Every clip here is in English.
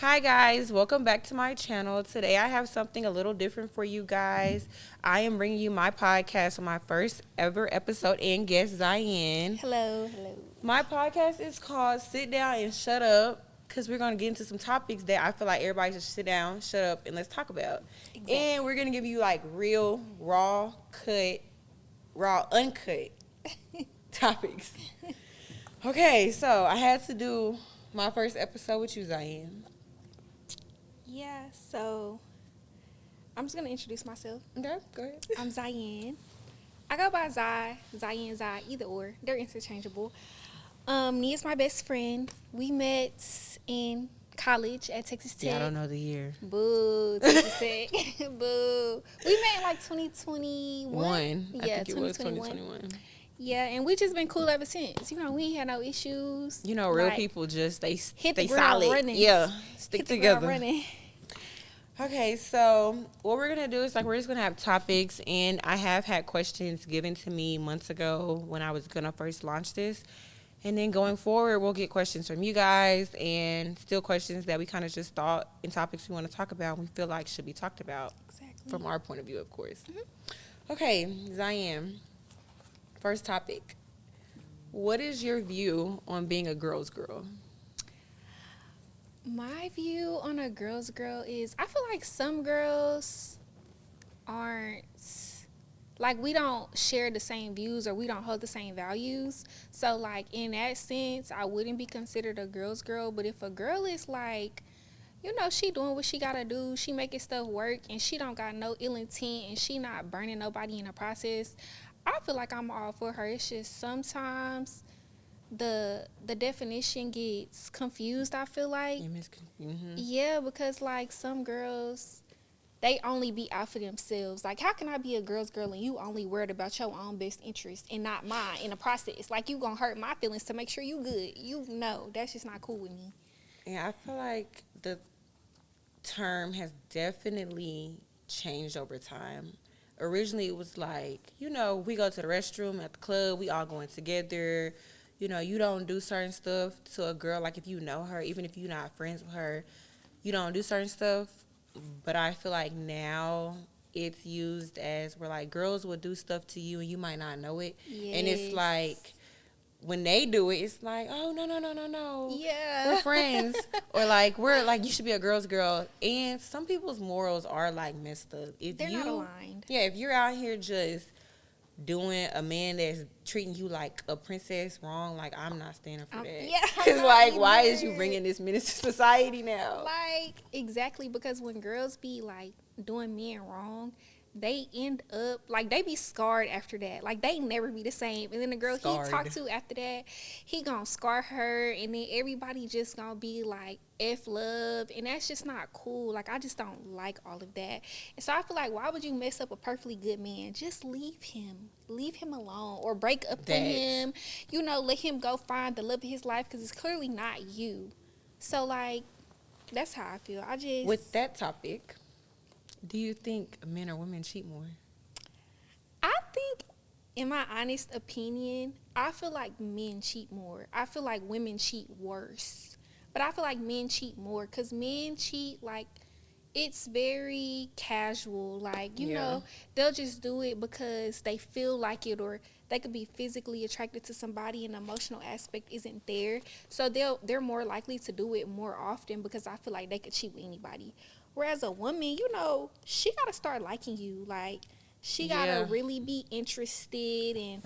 Hi guys, welcome back to my channel. Today I have something a little different for you guys. I am bringing you my podcast on my first ever episode and guest Zhianne. Hello, hello. My podcast is called Sit Down and Shut Up because we're going to get into some topics that I feel like everybody should sit down, shut up, and let's talk about. Exactly. And we're going to give you like real, uncut topics. Okay, so I had to do my first episode with you, Zhianne. Yeah, so I'm just gonna introduce myself. Okay, go ahead. I'm Zhianne. I go by Zhianne, either or. They're interchangeable. Nia is my best friend. We met in college at Texas Tech. Yeah, I don't know the year. Boo, Texas Tech. Boo. We met in like 2021. I think it was 2021. Yeah, and we just been cool ever since. We ain't had no issues. Real people just they hit the stay ground solid. running. Yeah, stick hit the together. ground running. Okay, so what we're gonna do is we're just gonna have topics, and I have had questions given to me months ago when I was gonna first launch this, and then going forward we'll get questions from you guys and still questions that we kind of just thought and topics we want to talk about. We feel like should be talked about from our point of view, of course. Mm-hmm. Okay, Zhianne. First topic. What is your view on being a girl's girl? My view on a girl's girl is I feel like some girls aren't, like, we don't share the same views or we don't hold the same values. So, like, in that sense, I wouldn't be considered a girl's girl. But if a girl is like, she doing what she gotta do, she making stuff work, and she don't got no ill intent, and she not burning nobody in the process, I feel like I'm all for her. It's just sometimes the definition gets confused, I feel like. Mm-hmm. Yeah, because like some girls, they only be out for themselves. Like, how can I be a girl's girl and you only worried about your own best interest and not mine in the process? Like, you gonna hurt my feelings to make sure you good. That's just not cool with me. Yeah, I feel like the term has definitely changed over time. Originally it was like, we go to the restroom at the club, we all going together. You don't do certain stuff to a girl, like if you know her, even if you're not friends with her, you don't do certain stuff. But I feel like now it's used as where like girls will do stuff to you and you might not know it. Yes. And it's like when they do it, it's like, oh, no. Yeah. We're friends. Or like, we're like, you should be a girl's girl. And some people's morals are like messed up. They're not aligned. Yeah, if you're out here just doing a man that's treating you like a princess wrong, like, I'm not standing for that. Yeah. Because, like, why is you bringing this menace to society now? Like, exactly, because when girls be, like, doing men wrong, they end up, like, they be scarred after that. Like, they never be the same. And then the girl he talk to after that, he gonna scar her, and then everybody just gonna be like, F love, and that's just not cool. Like, I just don't like all of that. And so I feel like, why would you mess up a perfectly good man? Just leave him alone, or break up with him. Let him go find the love of his life, because it's clearly not you. So, like, that's how I feel. With that topic, do you think men or women cheat more? I think, in my honest opinion, I feel like men cheat more. I feel like women cheat worse. But I feel like men cheat more, because men cheat, like, it's very casual. Like, they'll just do it because they feel like it, or they could be physically attracted to somebody and the emotional aspect isn't there. So they're more likely to do it more often, because I feel like they could cheat with anybody. Whereas a woman, she got to start liking you. Like, she got to really be interested and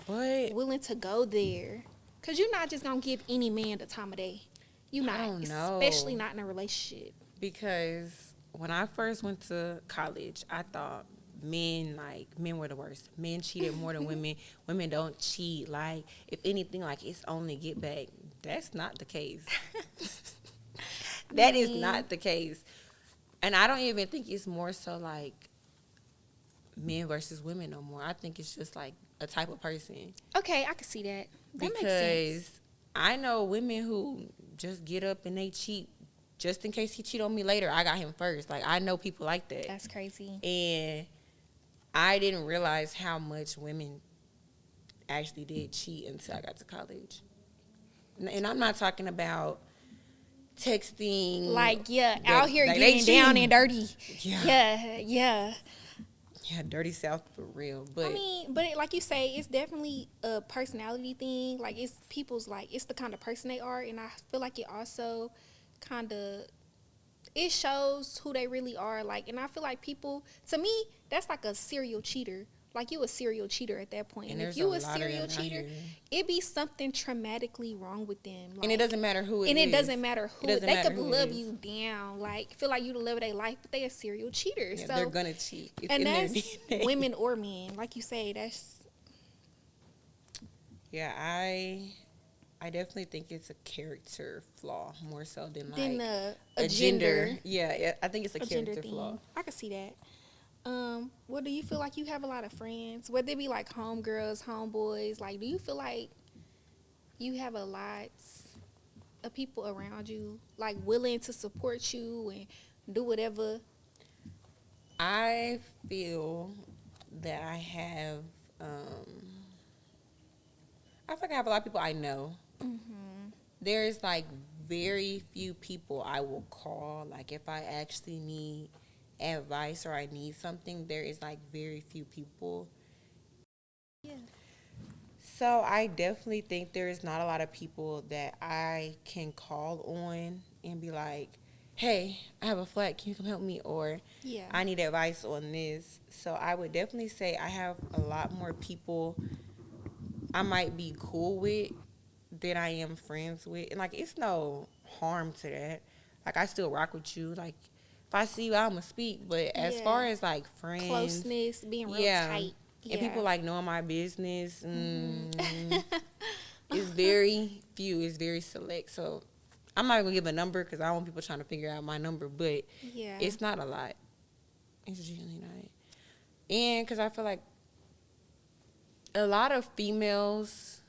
willing to go there. Because you're not just going to give any man the time of day. You're not. I don't know. Especially not in a relationship. Because when I first went to college, I thought men were the worst. Men cheated more than women. Women don't cheat. Like, if anything, like, it's only get back. That's not the case. That is not the case. And I don't even think it's more so like men versus women no more. I think it's just like a type of person. Okay, I can see that. That because makes sense. I know women who just get up and they cheat just in case he cheat on me later. I got him first. Like, I know people like that. That's crazy. And I didn't realize how much women actually did cheat until I got to college. And I'm not talking about texting. Like, out here like getting down and dirty. Yeah. Yeah. Yeah, dirty South for real. But I mean, but like you say, it's definitely a personality thing. Like, it's people's, like, it's the kind of person they are. And I feel like it also kind of, it shows who they really are. Like, and I feel like people, to me, that's like a serial cheater. Like, you a serial cheater at that point. And if you a serial cheater, it be something traumatically wrong with them. Like, and it doesn't matter who it is. And it doesn't matter who. They could love you down. Like, feel like you the love of their life, but they a serial cheater. Yeah, so they're going to cheat. It's and in that's their DNA. women or men. Like you say, that's... Yeah, I definitely think it's a character flaw more so than a gender. Yeah, I think it's a character flaw. I can see that. Well, do you feel like you have a lot of friends? Whether it be like homegirls, homeboys, like, do you feel like you have a lot of people around you, like, willing to support you and do whatever? I feel that I have, I feel like I have a lot of people I know. Mm-hmm. There's, like, very few people I will call. Like, if I actually need advice or I need something, there is, like, very few people. Yeah. So I definitely think there is not a lot of people that I can call on and be like, hey, I have a flat, can you come help me? Or I need advice on this. So I would definitely say I have a lot more people I might be cool with than I am friends with. And, like, it's no harm to that. Like, I still rock with you. Like, if I see you, I'm going to speak. But as far as, like, friends. Closeness, being real tight. Yeah. And people, like, knowing my business. It's very few. It's very select. So, I'm not going to give a number because I don't want people trying to figure out my number. But it's not a lot. It's really not. And because I feel like a lot of females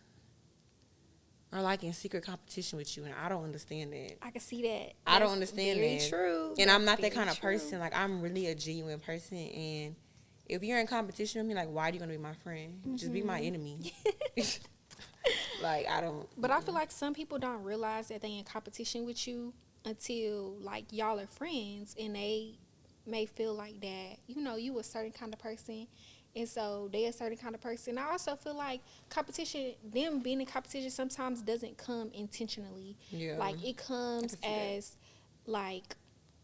are, like, in secret competition with you, and I don't understand that. I can see that. I don't understand very that. True. And I'm not that kind of person. Like, I'm really a genuine person, and if you're in competition with me, like, why are you going to be my friend? Mm-hmm. Just be my enemy. Like, I don't. But I feel like some people don't realize that they in competition with you until, like, y'all are friends, and they may feel like that, you know, you a certain kind of person, and so they a certain kind of person. I also feel like competition, them being in competition sometimes doesn't come intentionally. Yeah. Like, it comes as, like,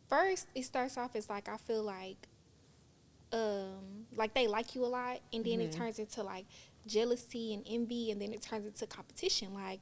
first it starts off as, like, I feel like they like you a lot, and then it turns into, like, jealousy and envy, and then it turns into competition. Like,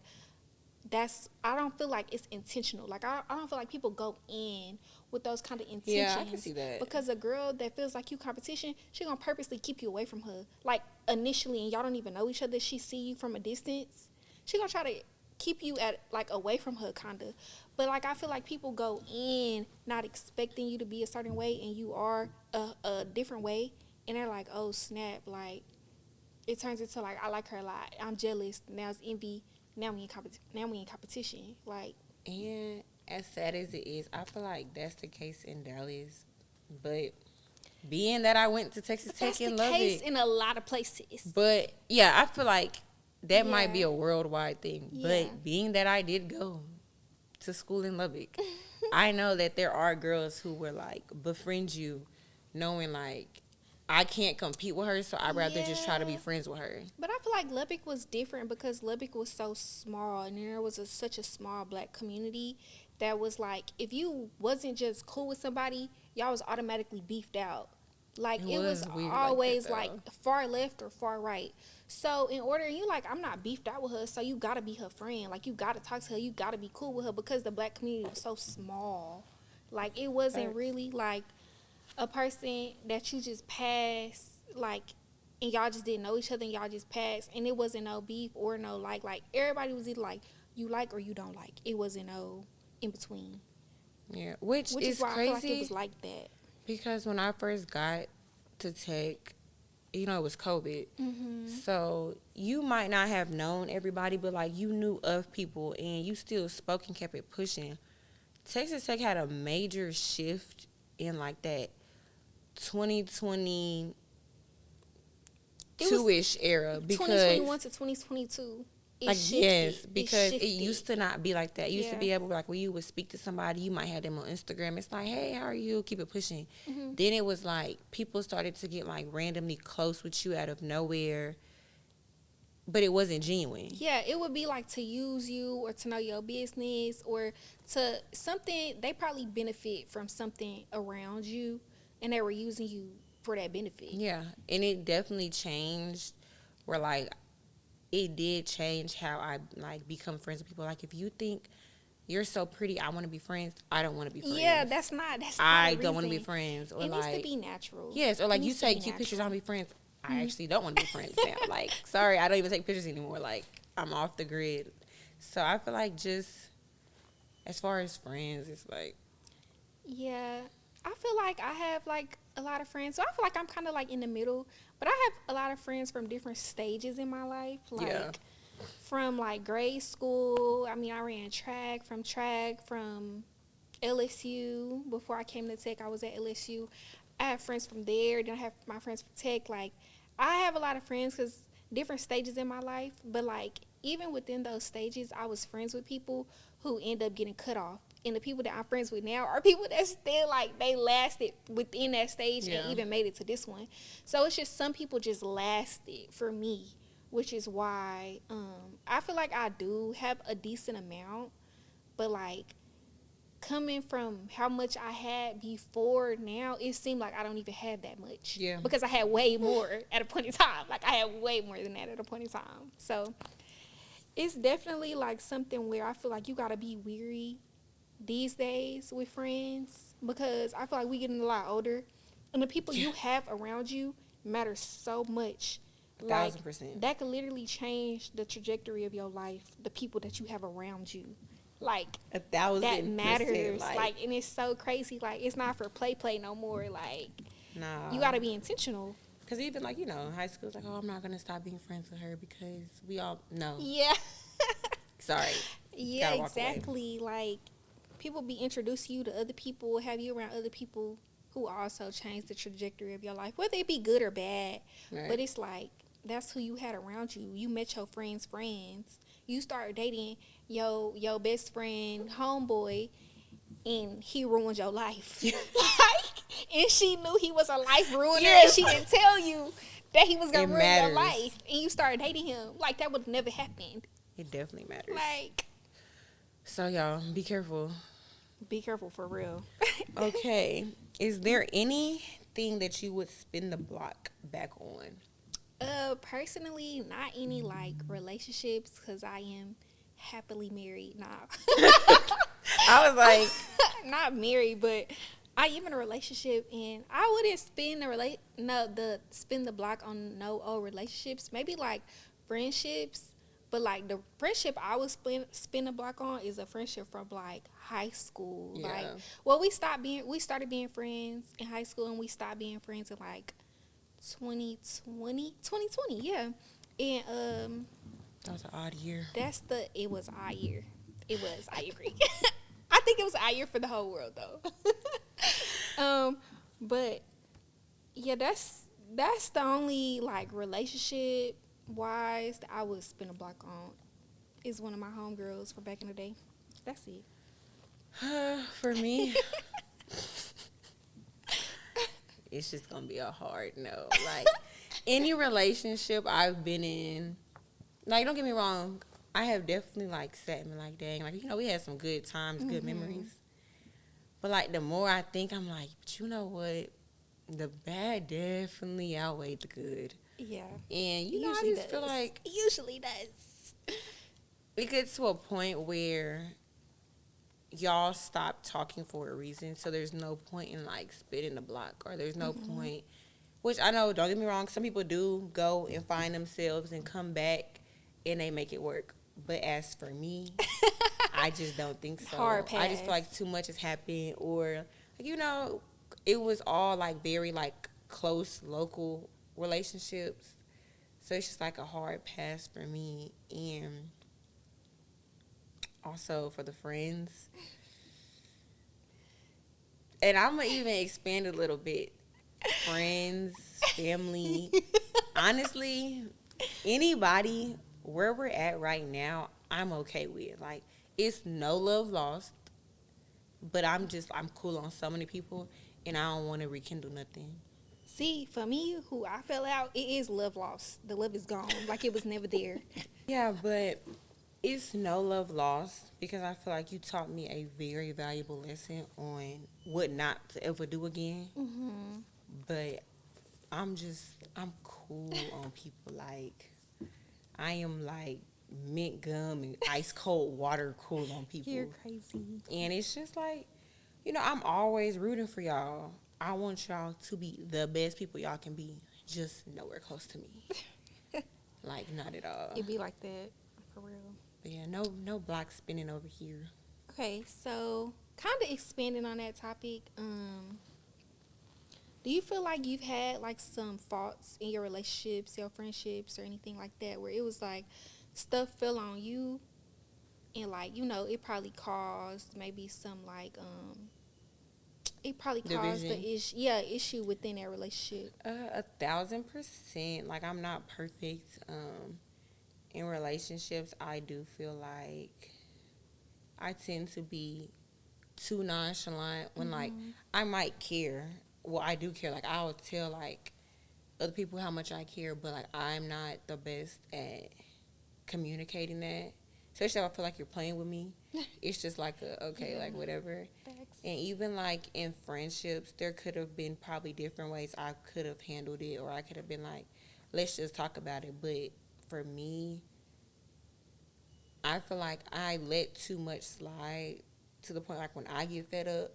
I don't feel like it's intentional. Like, I don't feel like people go in with those kind of intentions. Yeah, I can see that. Because a girl that feels like you competition, she gonna purposely keep you away from her. Like, initially, and y'all don't even know each other, she see you from a distance, she gonna try to keep you at, like, away from her, kinda. But, like, I feel like people go in not expecting you to be a certain way, and you are a different way, and they're like, oh snap, like, it turns into, like, I like her a lot, I'm jealous, now it's envy, now we in competition. Like, and as sad as it is, I feel like that's the case in Dallas. But being that I went to Texas Tech and Lubbock, that's the case in a lot of places. But yeah, I feel like that might be a worldwide thing. Yeah. But being that I did go to school in Lubbock, I know that there are girls who will, like, befriend you, knowing, like, I can't compete with her, so I'd rather just try to be friends with her. But I feel like Lubbock was different because Lubbock was so small, and there was such a small black community that was, like, if you wasn't just cool with somebody, y'all was automatically beefed out. Like, it was always, like, far left or far right. So in order, you like, I'm not beefed out with her, so you got to be her friend. Like, you got to talk to her. You got to be cool with her because the black community was so small. Like, it wasn't really, like, a person that you just passed, like, and y'all just didn't know each other and y'all just passed, and it wasn't no beef or no, like, everybody was either, like, you like or you don't like. It wasn't no in between. Yeah, which is why crazy. I feel like it was like that. Because when I first got to Tech, you know, it was COVID. Mm-hmm. So you might not have known everybody, but, like, you knew of people and you still spoke and kept it pushing. Texas Tech had a major shift in, like, that 2022-ish era. Because 2021 to 2022. It Like, shifted. yes, because it shifted. used to not be like that. It used to Yeah. be able to, like, when you would speak to somebody, you might have them on Instagram. It's like, hey, how are you? Keep it pushing. Mhm. Then it was like people started to get like randomly close with you out of nowhere, but it wasn't genuine. Yeah, it would be like to use you or to know your business or to something. They probably benefit from something around you, and they were using you for that benefit. Yeah, and it definitely changed. Where like it did change how I like become friends with people. Like if you think you're so pretty, I want to be friends. I don't want to be friends. Yeah, that's not. I the don't want to be reason. friends. Or It needs to like be natural. yes, or It like you needs to take be cute pictures. I natural. want to be friends. I actually don't want to be friends now. Like sorry, I don't even take pictures anymore. Like I'm off the grid. So I feel like just as far as friends, it's like Yeah, I feel like I have like a lot of friends. So I feel like I'm kind of like in the middle, but I have a lot of friends from different stages in my life. Like yeah, from like grade school. I mean, I ran track from LSU. Before I came to Tech, I was at LSU. I have friends from there. Then I have my friends from Tech. Like I have a lot of friends because different stages in my life. But like even within those stages, I was friends with people who end up getting cut off. And the people that I'm friends with now are people that still like they lasted within that stage Yeah. and even made it to this one. So it's just some people just lasted for me, which is why I feel like I do have a decent amount, but like coming from how much I had before now, it seemed like I don't even have that much. Yeah. Because I had way more at a point in time. Like I had way more than that at a point in time. So it's definitely like something where I feel like you gotta be weary these days with friends because I feel like we getting a lot older and the people you have around you matter so much. Like 1,000%. that could literally change the trajectory of your life, the people that you have around you. Like 1,000%. that matters. Like and it's so crazy. Like it's not for play no more. Like nah, you gotta be intentional. Because even like high school's like, oh, I'm not gonna stop being friends with her because we all know. Yeah. Sorry. Yeah, Gotta walk away. exactly. Like people be introducing you to other people, have you around other people who also change the trajectory of your life, whether it be good or bad. Right. But it's like that's who you had around you. You met your friends' friends. You start dating your best friend, homeboy, and he ruined your life. Like, and she knew he was a life ruiner, Yes. and she didn't tell you that he was gonna It ruin matters. your life. And you started dating him. Like that would never happen. It definitely matters. Like, So y'all, be careful. be careful for real. Okay. Is there anything that you would spin the block back on? Personally, not any like relationships because I am happily married now. I was like, Not married, but I am in a relationship, and I wouldn't spin the block on no old relationships. Maybe like friendships, but like the friendship I would spin the block on is a friendship from like high school. Yeah. Like, well, we started being friends in high school, and we stopped being friends in like 2020, yeah. And that was an odd year. it was our year. It was, I agree. I think it was our year for the whole world though. But yeah, that's the only like relationship wise that I would spin a block on is one of my homegirls from back in the day. That's it. For me, it's just gonna be a hard no. Like any relationship I've been in, like don't get me wrong, I have definitely like sat and been like, dang, like we had some good times, good memories. But like the more I think, I'm like, but you know what? The bad definitely outweighed the good. Yeah. And It I usually just feel does. like It usually does. it gets to a point where y'all stop talking for a reason, so there's no point in like spitting the block, or there's no point, which I know, don't get me wrong, some people do go and find themselves and come back and they make it work, but as for me, I just don't think so. Hard I just pass. feel like too much has happened, or like, it was all like very like close local relationships, so it's just like a hard pass for me. And also for the friends. And I'm going to even expand a little bit. Friends, family. Honestly, anybody where we're at right now, I'm okay with. Like, it's no love lost, but I'm cool on so many people, and I don't want to rekindle nothing. See, for me, who I fell out, it is love lost. The love is gone, like it was never there. Yeah, but it's no love lost because I feel like you taught me a very valuable lesson on what not to ever do again. Hmm. But I'm cool on people. Like, I am like mint gum and ice cold water cool on You're people. crazy. And it's just like, I'm always rooting for y'all. I want y'all to be the best people y'all can be, just nowhere close to me. Like, not at all. It be like that, for real. But yeah, no block spinning over here. Okay, so kind of expanding on that topic, do you feel like you've had like some faults in your relationships, your friendships, or anything like that, where it was like stuff fell on you, and like it probably caused maybe some like it probably caused Division. issue within that relationship. 1,000%. Like, I'm not perfect. In relationships, I do feel like I tend to be too nonchalant when like I might care. Well, I do care. Like, I will tell like other people how much I care, but like I'm not the best at communicating that. Especially if I feel like you're playing with me. It's just like okay, Yeah. like whatever. Facts. And even like in friendships, there could have been probably different ways I could have handled it, or I could have been like, let's just talk about it. But for me, I feel like I let too much slide to the point like when I get fed up,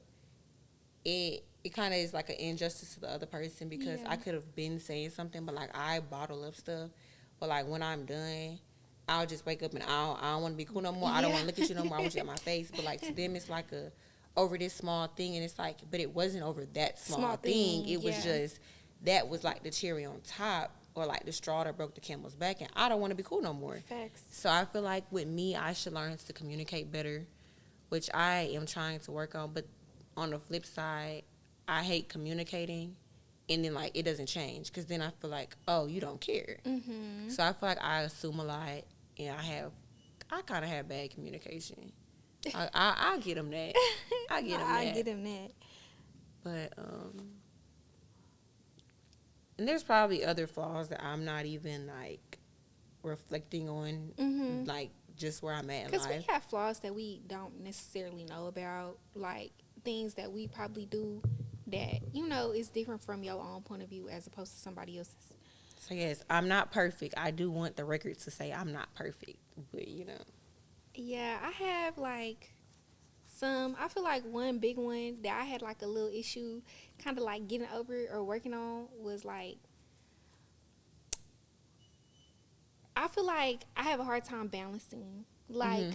it kind of is like an injustice to the other person because Yeah. I could have been saying something, but like I bottle up stuff. But like when I'm done, I'll just wake up and I don't want to be cool no more. I don't want to look at you no more. I want you at my face. But like to them, it's like a over this small thing, and it's like, but it wasn't over that small thing. It was yeah. just that was like the cherry on top, or like the straw that broke the camel's back, and I don't want to be cool no more. Facts. So I feel like with me, I should learn to communicate better, which I am trying to work on. But on the flip side, I hate communicating, and then like it doesn't change because then I feel like, oh, you don't care. Mm-hmm. So I feel like I assume a lot, and I kind of have bad communication. I get them that. I get them I that. get him that. But and there's probably other flaws that I'm not even like reflecting on, Mm-hmm. like just where I'm at in Because we life. have flaws that we don't necessarily know about, like things that we probably do that is different from your own point of view as opposed to somebody else's. So yes, I'm not perfect. I do want the record to say I'm not perfect, but Yeah, I have like some. I feel like one big one that I had like a little issue, kind of like getting over or working on was like I feel like I have a hard time balancing like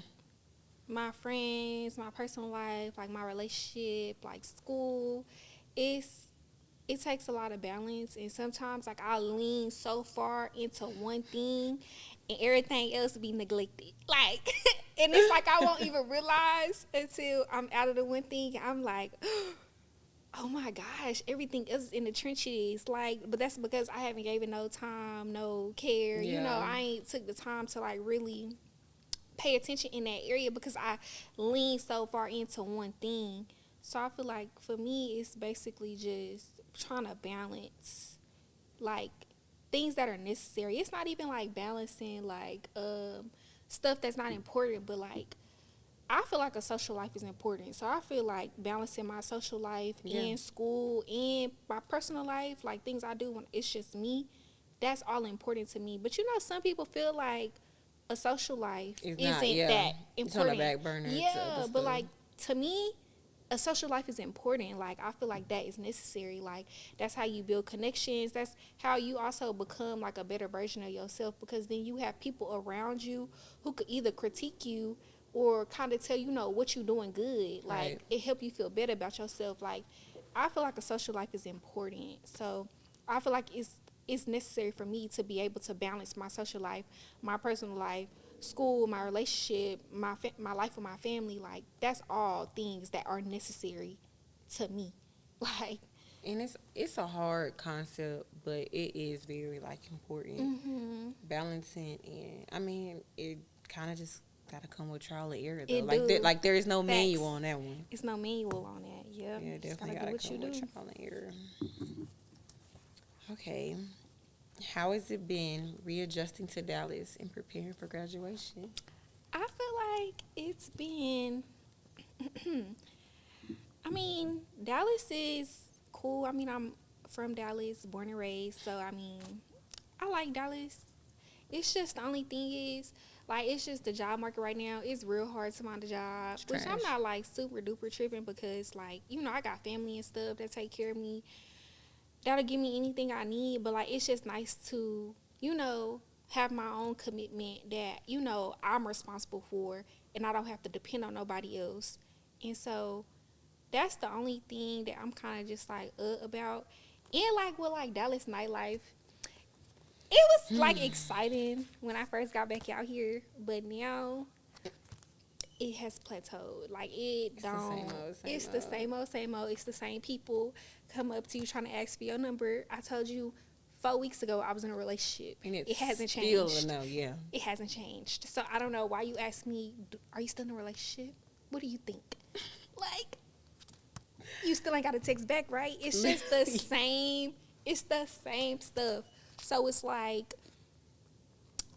my friends, my personal life, like my relationship, like school. It takes a lot of balance, and sometimes like I lean so far into one thing and everything else be neglected, like and it's like I won't even realize until I'm out of the one thing. I'm like, oh my gosh, everything else is in the trenches, like, but that's because I haven't given no time, no care. Yeah. I ain't took the time to like really pay attention in that area because I lean so far into one thing. So I feel like for me, it's basically just trying to balance like things that are necessary. It's not even like balancing like stuff that's not important, but like I feel like a social life is important. So I feel like balancing my social life and school and my personal life, like things I do when it's just me, that's all important to me. But some people feel like a social life it's isn't not. Yeah, that it's on the important. back burner. To other Yeah, but stuff. like to me, a social life is important. Like I feel like that is necessary. Like that's how you build connections. That's how you also become like a better version of yourself, because then you have people around you who could either critique you or kind of tell what you're doing good. Like Right. it help you feel better about yourself. Like I feel like a social life is important. So I feel like it's necessary for me to be able to balance my social life, my personal life, school, my relationship, my life with my family. Like that's all things that are necessary to me. Like And it's a hard concept, but it is very like important. Mm-hmm. Balancing, and I mean, it kind of just gotta come with trial and error though. It Like do. there is no Facts. manual on that one. It's no manual on that. Yep. Yeah, Just definitely gotta do gotta what you come with do. trial and error. Okay, how has it been readjusting to Dallas and preparing for graduation? I feel like it's been. I mean, Dallas is cool. I mean, I'm from Dallas, born and raised, so I mean, I like Dallas. It's just the only thing is, like, it's just the job market right now. It's real hard to find a job, It's which I'm trash. not like super duper tripping because, like, you know, I got family and stuff that take care of me. That'll give me anything I need, but like, it's just nice to, you know, have my own commitment that, you know, I'm responsible for and I don't have to depend on nobody else. And so that's the only thing that I'm kind of just like about. And like with like Dallas nightlife, it was like exciting when I first got back out here, but now it has plateaued. Like it It's the don't. same old, same It's the old. same old, same old. It's the same people come up to you trying to ask for your number. I told you 4 weeks ago I was in a relationship. And it's It hasn't still changed. no, yeah. It hasn't changed. So I don't know why you ask me. Are you still in a relationship? What do you think? Like you still ain't got a text back, right? It's just the same. It's the same stuff. So it's like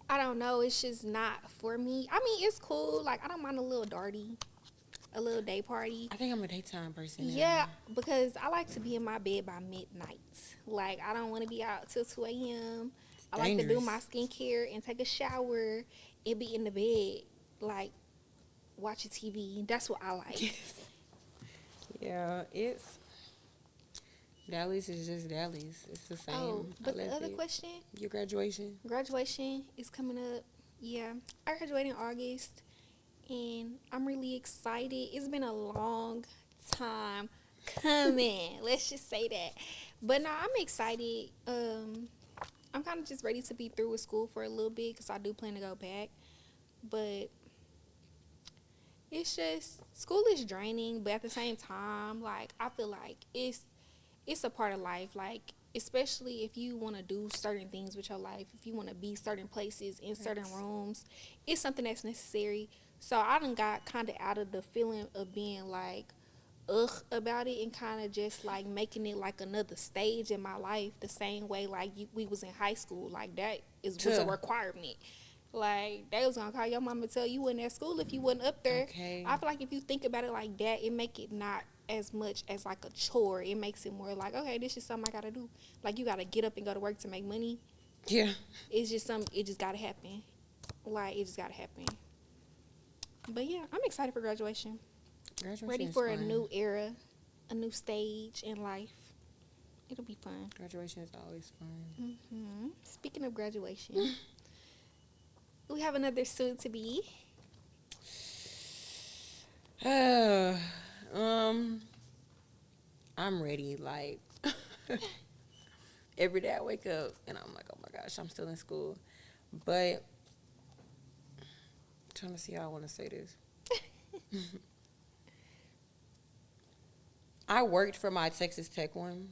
I don't know. It's just not for me. I mean, it's cool. Like I don't mind a little darty, a little day party. I think I'm a daytime person. Now. Yeah, because I like to be in my bed by midnight. Like I don't want to be out till 2 a.m. I like to do dangerous. my skincare and take a shower and be in the bed, like watching TV. That's what I like. Yeah, it's Dallas is just Dallas. It's the same. Oh, I but the left other it. question, Your graduation. graduation is coming up. Yeah, I graduate in August, and I'm really excited. It's been a long time coming. Let's just say that. But no, I'm excited. I'm kind of just ready to be through with school for a little bit because I do plan to go back. But it's just school is draining, but at the same time, like I feel like it's a part of life. Like especially if you want to do certain things with your life, if you want to be certain places in certain rooms, it's something that's necessary. So I done got kind of out of the feeling of being like ugh about it and kind of just like making it like another stage in my life the same way like we was in high school. Like that was a requirement. Like they was gonna call your mama, tell you wasn't at school if you wasn't up there. Okay. I feel like if you think about it like that, it make it not as much as like a chore. It makes it more like, okay, this is something I gotta do. Like you gotta get up and go to work to make money. Yeah. It's just something. It just gotta happen. Like it just gotta happen. But yeah, I'm excited for graduation. Graduation Ready is for fun. a new era, a new stage in life. It'll be fun. Graduation is always fun. Speaking of graduation, we have another soon to be. I'm ready. Like every day I wake up and I'm like, oh my gosh, I'm still in school. But I'm trying to see how I want to say this. I worked for my Texas Tech one,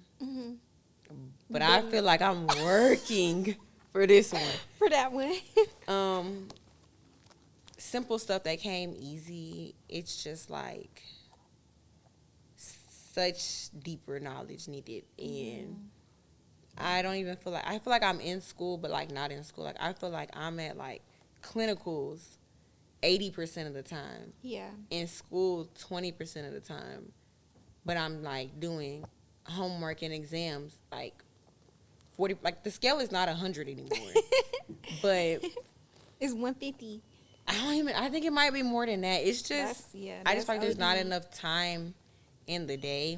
but I feel like I'm working for this one. For that one. Simple stuff that came easy. It's just like such deeper knowledge needed, and I don't even feel like I'm in school, but like not in school. Like I feel like I'm at like clinicals 80% of the time. Yeah. In school 20% of the time. But I'm like doing homework and exams like 40. Like the scale is not 100 anymore. But It's 150. I think it might be more than that. It's just I just feel like there's not OD. enough time in the day.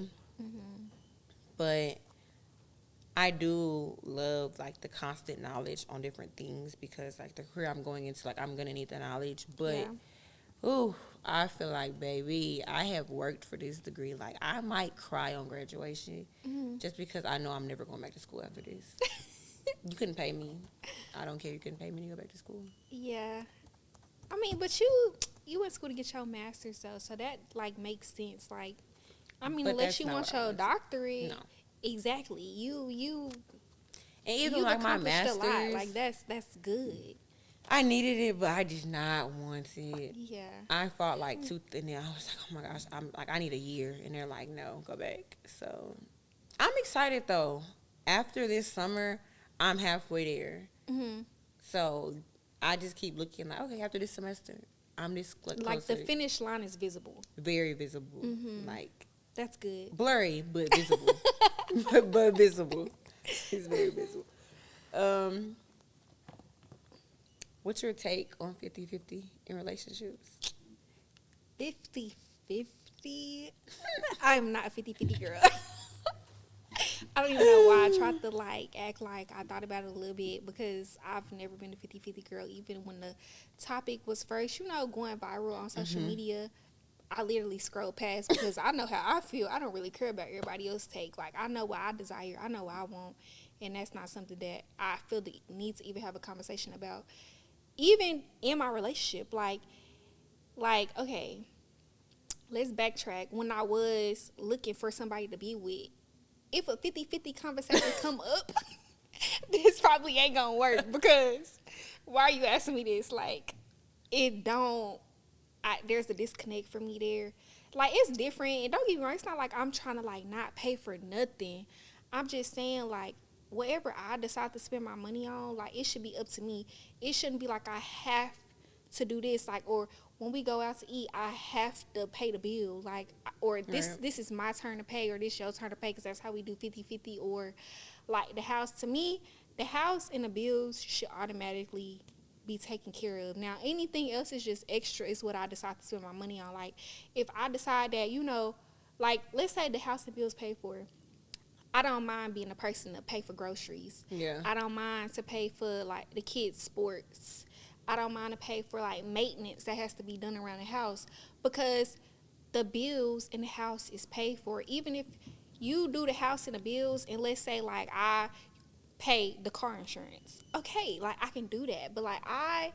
But I do love like the constant knowledge on different things because like the career I'm going into, like I'm gonna need the knowledge. But ooh, I feel like, baby, I have worked for this degree. Like I might cry on graduation just because I know I'm never going back to school after this. You couldn't pay me. I don't care. You couldn't pay me to go back to school. Yeah. I mean, but you went to school to get your master's though, so that like makes sense. Like, I mean, But unless that's you not want what I your was- doctorate, No. Exactly. You And even you've like my accomplished a lot. masters, Like that's good. I needed it, but I did not want it. Yeah. I fought like tooth and nail. I was like, oh my gosh, I'm like, I need a year, and they're like, no, go back. So I'm excited though. After this summer, I'm halfway there. Hmm. So I just keep looking like, okay, after this semester, I'm this Like the closer, finish line is visible. very visible, Hmm. like That's good. blurry but visible, but visible. It's very visible. Um, what's your take on 50-50 in relationships? 50-50. I'm not a 50-50 girl. I don't even know why I tried to like act like I thought about it a little bit because I've never been a 50-50 girl. Even when the topic was first, going viral on social media, I literally scrolled past because I know how I feel. I don't really care about everybody else's take. Like, I know what I desire. I know what I want. And that's not something that I feel the need to even have a conversation about. Even in my relationship, okay, let's backtrack. When I was looking for somebody to be with, if a 50-50 conversation come up, this probably ain't gonna work because why are you asking me this? Like, it don't. There's a disconnect for me there. Like, it's different. And don't get me wrong, it's not like I'm trying to like not pay for nothing. I'm just saying like whatever I decide to spend my money on, like it should be up to me. It shouldn't be like I have to do this, like, or when we go out to eat, I have to pay the bill, like, or Right. this is my turn to pay, or this your turn to pay, because that's how we do 50-50. Or like the house, to me, the house and the bills should automatically be taken care of. Now anything else is just extra, is what I decide to spend my money on. Like if I decide that, like let's say the house and bills paid for, I don't mind being a person to pay for groceries. Yeah. I don't mind to pay for like the kids' sports. I don't mind to pay for like maintenance that has to be done around the house, because the bills in the house is paid for. Even if you do the house and the bills, and let's say like I pay the car insurance, okay, like I can do that. But like I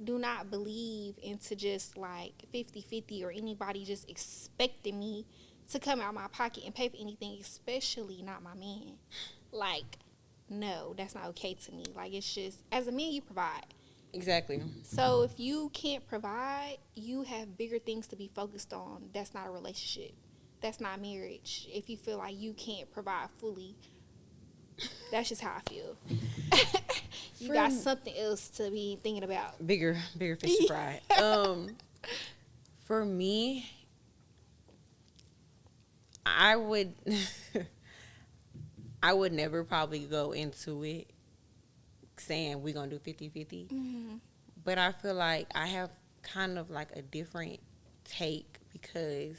do not believe into just like 50-50, or anybody just expecting me to come out of my pocket and pay for anything, especially not my man. Like, no, that's not okay to me. Like, it's just, as a man, you provide. Exactly. So if you can't provide, you have bigger things to be focused on. That's not a relationship. That's not marriage. If you feel like you can't provide fully, that's just how I feel. You got something else to be thinking about. Bigger fish to fry. For me, I would I would never probably go into it saying we're gonna do 50-50. Mm-hmm. But I feel like I have kind of like a different take, because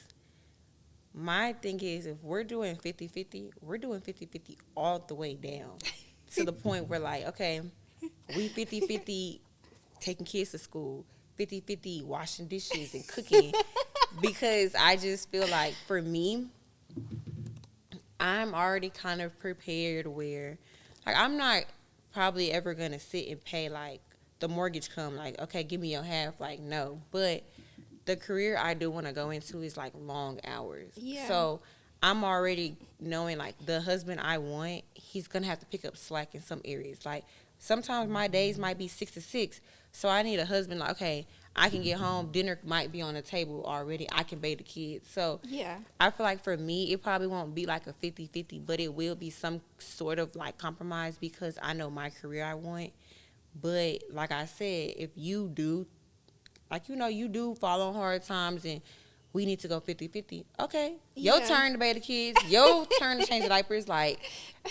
my thing is, if we're doing 50-50, we're doing 50-50 all the way down to the point where like, okay, we 50-50 taking kids to school, 50-50 washing dishes and cooking, because I just feel like for me, I'm already kind of prepared where, like, I'm not probably ever gonna sit and pay like the mortgage come like, okay, give me your half, like no. But the career I do want to go into is like long hours. Yeah. So I'm already knowing like the husband I want, he's gonna have to pick up slack in some areas. Like sometimes my days might be 6 to 6, so I need a husband like, okay, I can get home, dinner might be on the table already, I can bathe the kids. So Yeah. I feel like for me, it probably won't be like a 50-50, but it will be some sort of like compromise, because I know my career I want. But like I said, if you do, like, you do fall on hard times and we need to go 50-50, okay, your Yeah. turn to bathe the kids, your turn to change the diapers. Like,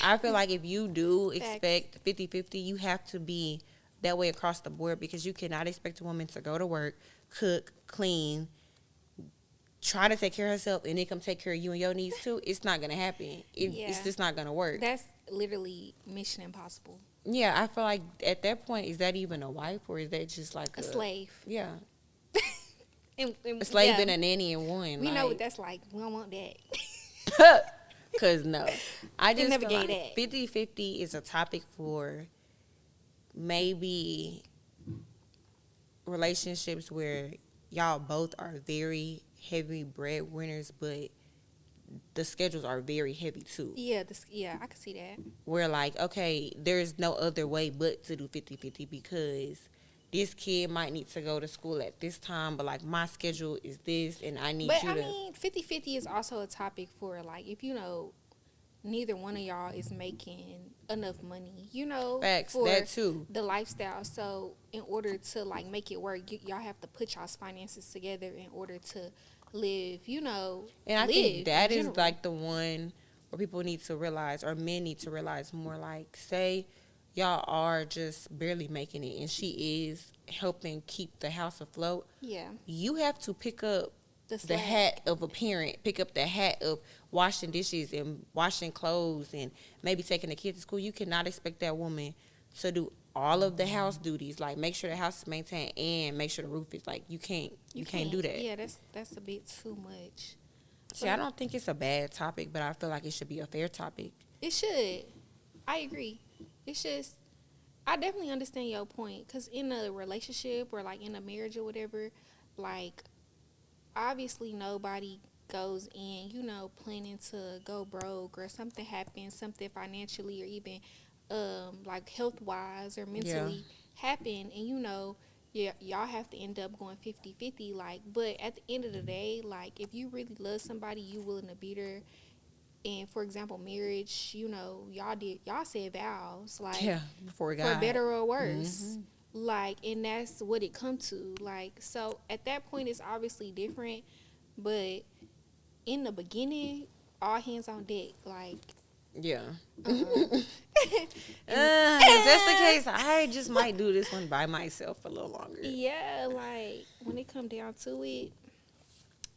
I feel like if you do Facts. expect 50-50, you have to be that way across the board, because you cannot expect a woman to go to work, cook, clean, try to take care of herself, and then come take care of you and your needs too. It's not gonna happen. It's Yeah. just not gonna work. That's literally Mission Impossible. Yeah, I feel like at that point, is that even a wife, or is that just like A slave. Yeah, And a slave yeah, and a nanny in one. we know what that's like. We don't want that. Cause no, I They just never feel gave like that. 50-50 is a topic for maybe relationships where y'all both are very heavy breadwinners, but the schedules are very heavy too. Yeah, I can see that. Where like, okay, there's no other way but to do 50-50 because this kid might need to go to school at this time, but like my schedule is this and I need But you I to. mean, 50-50 is also a topic for like if you know neither one of y'all is making enough money, you know, Facts, for that too. the lifestyle. So in order to like make it work, y'all have to put y'all's finances together in order to live, you know, And I live think that in is general. like the one where people need to realize, or men need to realize more. Like, say y'all are just barely making it, and she is helping keep the house afloat. Yeah, You have to pick up the the slack. hat of a parent, pick up the hat of washing dishes and washing clothes and maybe taking the kids to school. You cannot expect that woman to do all of the house duties, like make sure the house is maintained and make sure the roof is like you can't do that. Yeah, that's a bit too much. See, I don't think it's a bad topic, but I feel like it should be a fair topic. It should. I agree. It's just I definitely understand your point because in a relationship or like in a marriage or whatever, like obviously nobody goes in, you know, planning to go broke or something happens, something financially or even like health wise or mentally happen, and you know, y'all have to end up going 50-50. Like, but at the end of the day, like if you really love somebody, you willing to be there. And for example, marriage, you know, y'all said vows, like Before for God. better or worse. Like, and that's what it come to. Like, so at that point, it's obviously different, but in the beginning, all hands on deck. Like, Yeah. uh-uh. If that's the case, I just might do this one by myself a little longer. Yeah, like when it come down to it,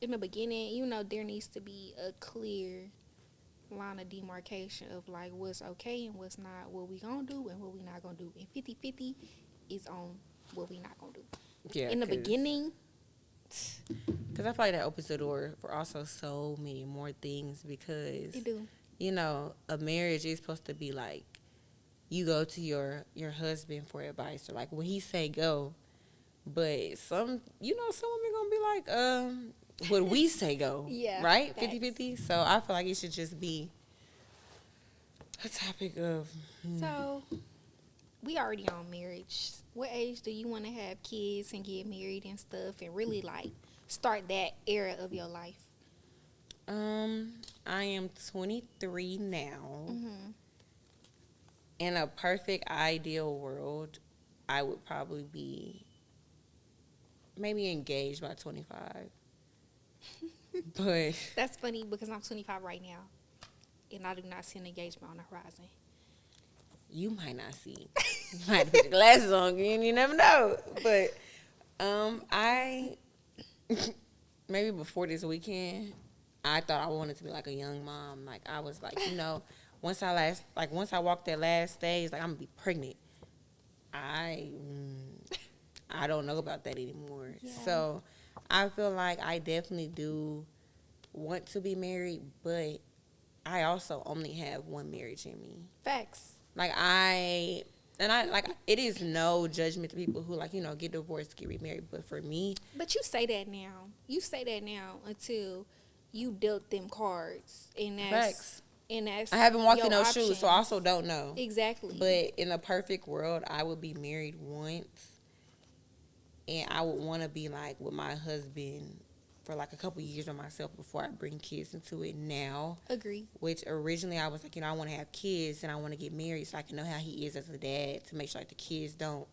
in the beginning, you know, there needs to be a clear line of demarcation of like what's okay and what's not, what we gonna do and what we not gonna do. And 50-50 is on what we not gonna do. Yeah. In the beginning, because I feel like that opens the door for also so many more things because it do. you know, a marriage is supposed to be like you go to your husband for advice or like when he say go, but some women gonna be like what we say go. Yeah, right, facts. 50-50. So I feel like it should just be a topic of So we already on marriage. What age do you want to have kids and get married and stuff and really like start that era of your life? I am 23 now. Mm-hmm. In a perfect ideal world, I would probably be maybe engaged by 25. But That's funny because I'm 25 right now, and I do not see an engagement on the horizon. you might not see. You might have to put your glasses on again. You never know. But I maybe before this weekend, I thought I wanted to be like a young mom. Like I was like, you know, once I walked that last stage, like I'm gonna be pregnant. I don't know about that anymore. Yeah. So I feel like I definitely do want to be married, but I also only have one marriage in me. Facts. Like it is no judgment to people who like, you know, get divorced, get remarried. But for me, But you say that now. You say that now until you dealt them cards, and facts. that's I haven't walked in your those shoes, so I also don't know. Exactly. But in a perfect world, I would be married once, and I would want to be like with my husband for like a couple years of myself before I bring kids into it now. Agree. Which originally I was like, you know, I want to have kids and I want to get married so I can know how he is as a dad to make sure like the kids don't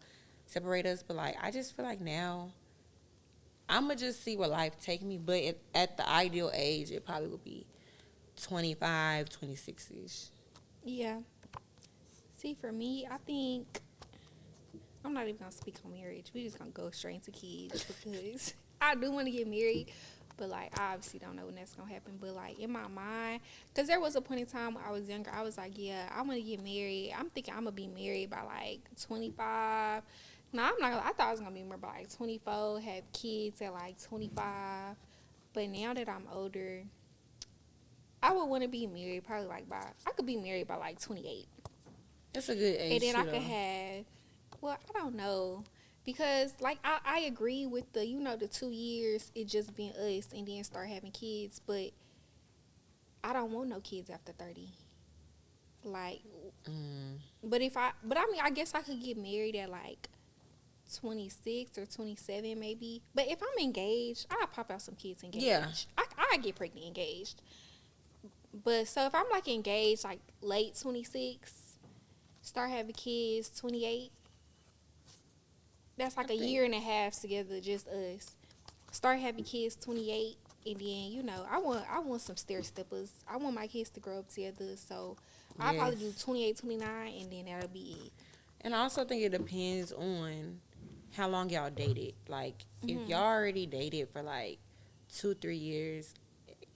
separate us. But like, I just feel like now I'm going to just see where life take me. But at the ideal age, it probably would be 25, 26-ish. Yeah. See, for me, I think I'm not even gonna speak on marriage. We just gonna go straight into kids because I do want to get married, but like I obviously don't know when that's gonna happen. But like in my mind, because there was a point in time when I was younger, I was like, yeah, I want to get married. I'm thinking I'm gonna be married by like 25. No, I'm not. I thought I was gonna be married by like 24, have kids at like 25. But now that I'm older, I would want to be married probably like I could be married by like 28. That's a good age. And then I though. could have, well, I don't know. Because, like, I agree with the 2 years, it just being us and then start having kids. But I don't want no kids after 30. Like, Mm. but I mean, I guess I could get married at like 26 or 27 maybe. But if I'm engaged, I'll pop out some kids engaged. Yeah. I get pregnant engaged. But so if I'm like engaged like late 26, start having kids 28, that's like a year and a half together, just us. Start having kids 28, and then I want some stair steppers. I want my kids to grow up together, so I'll probably do 28, 29, and then that'll be it. And I also think it depends on how long y'all dated. Like, if y'all already dated for like 2-3 years,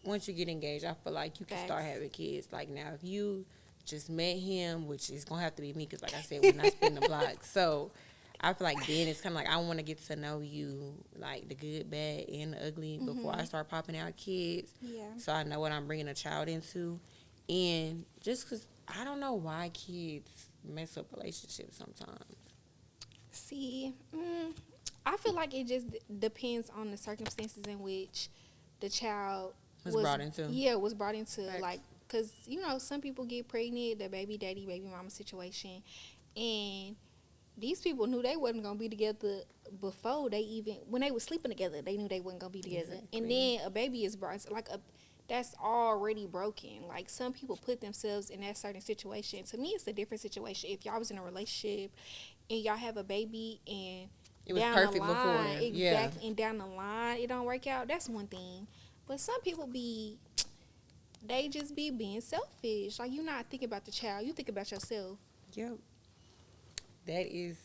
once you get engaged, I feel like you can start having kids. Like, now, if you just met him, which is going to have to be me because, like I said, we're not spinning the block. So, I feel like then it's kind of like I want to get to know you, like the good, bad, and the ugly before I start popping out kids. Yeah. So, I know what I'm bringing a child into. And just because I don't know why kids mess up relationships sometimes. See, I feel like it just depends on the circumstances in which the child Was brought into. Yeah, was brought into. Facts. Like, because, some people get pregnant, the baby daddy, baby mama situation. And these people knew they wasn't going to be together before when they were sleeping together, they knew they wasn't going to be together. Exactly. And then a baby is brought, that's already broken. Like, some people put themselves in that certain situation. To me, it's a different situation. If y'all was in a relationship and y'all have a baby and it was perfect before then. Exactly. Yeah. And down the line, it don't work out. That's one thing. But some people they just be being selfish. Like, you're not thinking about the child. You think about yourself. Yep. I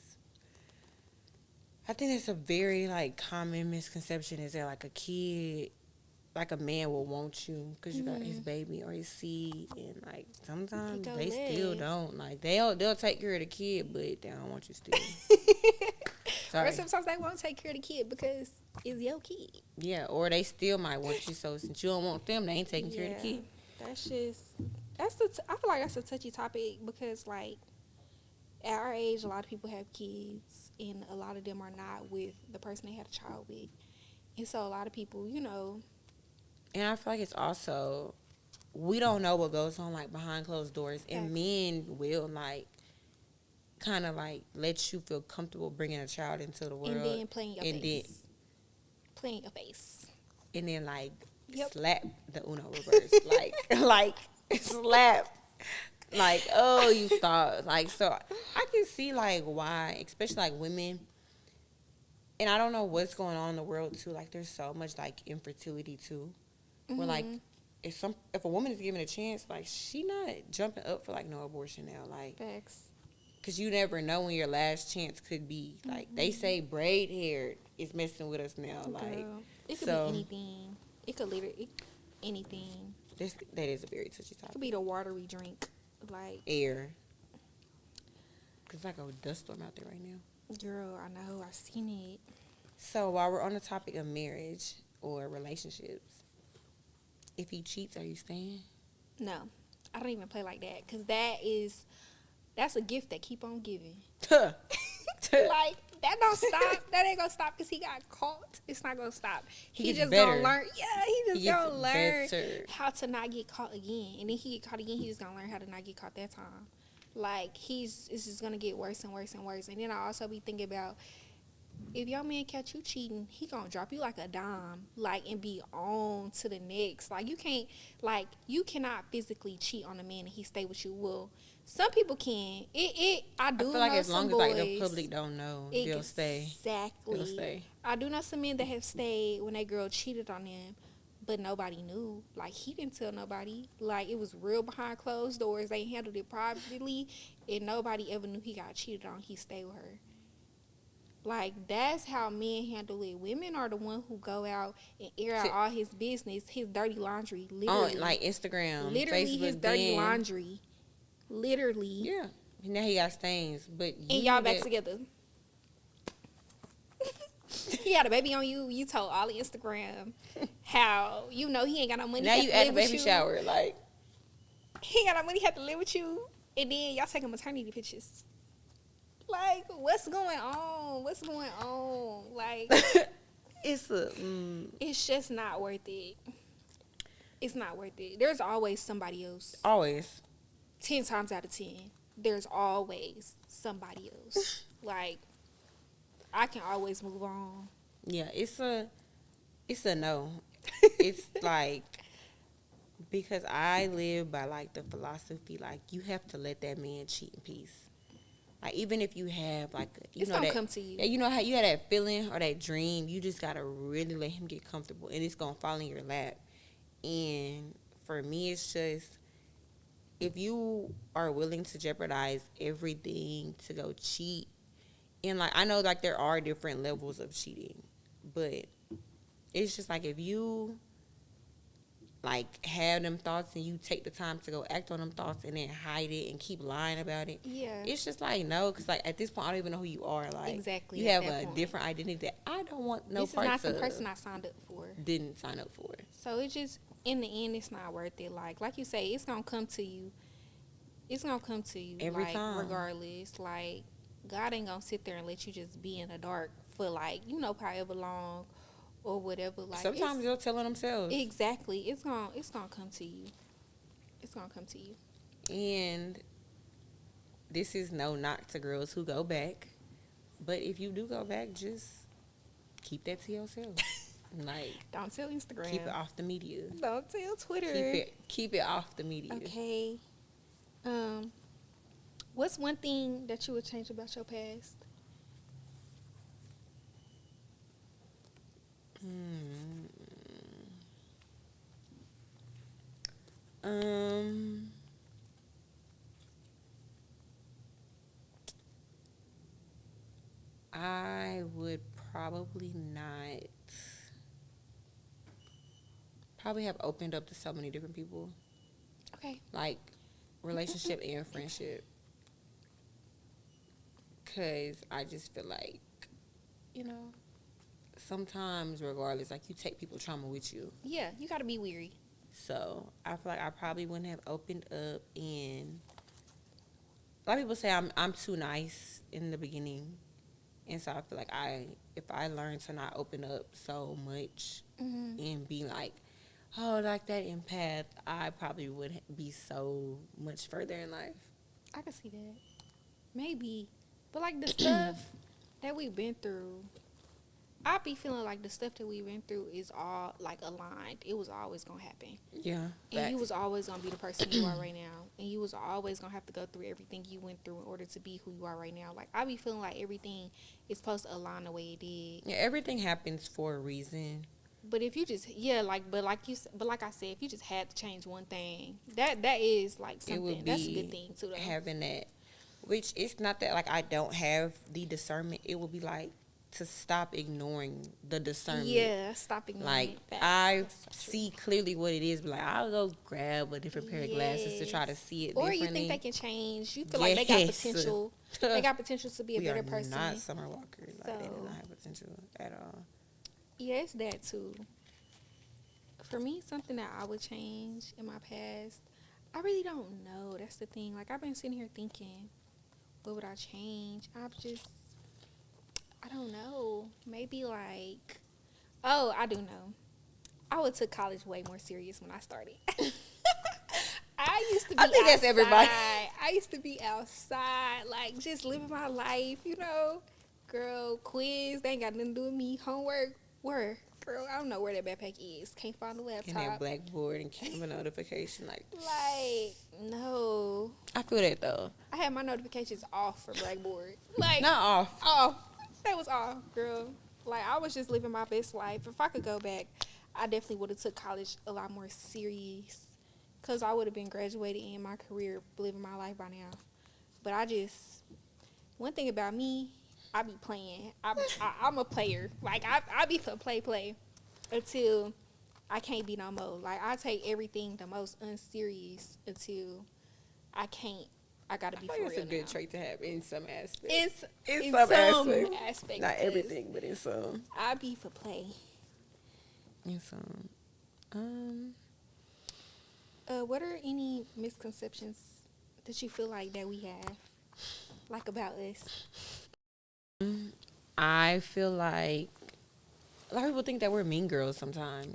think that's a very, like, common misconception is that, like, a kid, like, a man will want you because you got his baby or his seed. And, like, sometimes they still don't. Like, they'll take care of the kid, but they don't want you still. Sorry. Or sometimes they won't take care of the kid because it's your kid. Yeah, or they still might want you. So since you don't want them, they ain't taking care of the kid. I feel like that's a touchy topic because, like, at our age, a lot of people have kids, and a lot of them are not with the person they had a child with. And so a lot of people, And I feel like it's also, we don't know what goes on, like, behind closed doors. And men will, like, kind of, like, let you feel comfortable bringing a child into the world. And then playing your face. Playing your face. And then, like, slap the Uno reverse. like, slap. Like, oh, you thought. Like, so I can see, like, why, especially, like, women. And I don't know what's going on in the world, too. Like, there's so much, like, infertility, too. Where, like, if a woman is given a chance, like, she not jumping up for, like, no abortion now. Like, facts. Because you never know when your last chance could be. Like, they say braid hair is messing with us now. Like, it could be anything. It could literally anything. That is a very touchy topic. It could be the water we drink. Like, air. Because it's like a dust storm out there right now. Girl, I know. I've seen it. So, while we're on the topic of marriage or relationships, if he cheats, are you staying? No. I don't even play like that. Because that's a gift that keep on giving. Like, that don't stop. That ain't gonna stop because he got caught. It's not gonna stop. He just gonna learn. Yeah, he gonna learn how to not get caught again. And then he get caught again, he just gonna learn how to not get caught that time. Like, it's just gonna get worse and worse and worse. And then I also be thinking about, if your man catch you cheating, he gonna drop you like a dime, like, and be on to the next. Like, you cannot physically cheat on a man and he stay with you. Well, some people can. I feel like as long as, like, the public don't know, they'll stay. Exactly. They'll stay. I do know some men that have stayed when that girl cheated on them, but nobody knew. Like, he didn't tell nobody. Like, it was real behind closed doors. They handled it privately, and nobody ever knew he got cheated on. He stayed with her. Like, that's how men handle it. Women are the one who go out and air out all his business, his dirty laundry, literally. On, like, Instagram, literally, Facebook, his dirty laundry. Literally. Yeah. Now he got stains, but and y'all back together. He had a baby on you. You told all the Instagram how he ain't got no money. Now you at the baby shower, like, he ain't got no money. He had to live with you, and then y'all taking maternity pictures. Like, what's going on? What's going on? Like, it's just not worth it. It's not worth it. There's always somebody else. Always. 10 times out of 10, there's always somebody else. Like, I can always move on. Yeah, it's a no. It's like, because I live by like the philosophy, like, you have to let that man cheat in peace. Like, even if you have like, It's know gonna that, come to you. yeah, you know how you had that feeling or that dream, you just gotta really let him get comfortable, and it's gonna fall in your lap. And for me, it's just, if you are willing to jeopardize everything to go cheat, and like, I know like there are different levels of cheating, but it's just like, if you like have them thoughts and you take the time to go act on them thoughts and then hide it and keep lying about it, Yeah. it's just like, no, because like at this point I don't even know who you are. Like, Exactly, you at have that a point. different identity that I don't want no This is parts not the of. person I signed up for. Didn't sign up for. So it just, in the end, it's not worth it. Like you say, it's gonna come to you. It's gonna come to you Every like, time. regardless. Like, God ain't gonna sit there and let you just be in the dark for like, however long or whatever. Like, Sometimes they'll tell on themselves. Exactly. It's gonna come to you. It's gonna come to you. And this is no knock to girls who go back, but if you do go back, just keep that to yourself. Like, Don't tell Instagram. keep it off the media. Don't tell Twitter. Keep it off the media. Okay. What's one thing that you would change about your past? I would probably not. Probably have opened up to so many different people. Okay. Like, relationship and friendship. Because I just feel like, sometimes, regardless, like, you take people's trauma with you. Yeah, you gotta be weary. So I feel like I probably wouldn't have opened up. And a lot of people say I'm too nice in the beginning, and so I feel like if I learn to not open up so much and be like, like that empath, I probably would be so much further in life. I can see that. Maybe. But like the stuff that we've been through, I be feeling like the stuff that we went through is all like aligned. It was always gonna happen. Yeah. And you was always gonna be the person you are right now. And you was always gonna have to go through everything you went through in order to be who you are right now. Like, I be feeling like everything is supposed to align the way it did. Yeah, everything happens for a reason. But if you just but like I said, if you just had to change one thing, that is like something. It would be that's a good thing too, though. having that, which it's not that like I don't have the discernment. It would be like to stop ignoring the discernment. Yeah, stop ignoring like it. I see clearly what it is, but like I'll go grab a different pair of glasses to try to see it or differently. you think they can change. You feel like they got potential. They got potential to be a better person. We are not Summer Walker. Like, So, they do not have potential at all. Yeah, it's that too. For me, something that I would change in my past, I really don't know. That's the thing. Like, I've been sitting here thinking, what would I change? I don't know. Maybe like, I do know. I would took college way more serious when I started. I used to be I think outside. that's everybody. I used to be outside, like, just living my life, Girl, quiz, they ain't got nothing to do with me. Homework, where? Girl, I don't know where that backpack is. Can't find the laptop. And that Blackboard and Canva notification, like no. I feel that though. I had my notifications off for Blackboard. Like, not off. Off. That was off, girl. Like, I was just living my best life. If I could go back, I definitely would have took college a lot more serious, because I would have been graduated in my career, living my life by now. But one thing about me, I be playing. I'm a player. Like, I be for play until I can't be no more. Like, I take everything the most unserious until I can't. I gotta be for real. It's a good now. trait to have in some aspects. In some aspects. Not everything, but in some. I be for play. In some. What are any misconceptions that you feel like that we have, like, about us? I feel like a lot of people think that we're mean girls sometimes.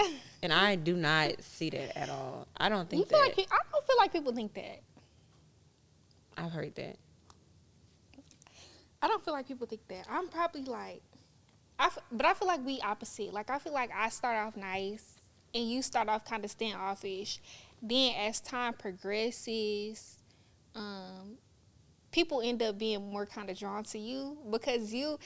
And I do not see that at all. I don't think feel that. like I don't feel like people think that. I've heard that. I don't feel like people think that. I'm probably like, but I feel like we opposite. Like I feel like I start off nice, and you start off kind of standoffish. Then as time progresses, people end up being more kind of drawn to you because you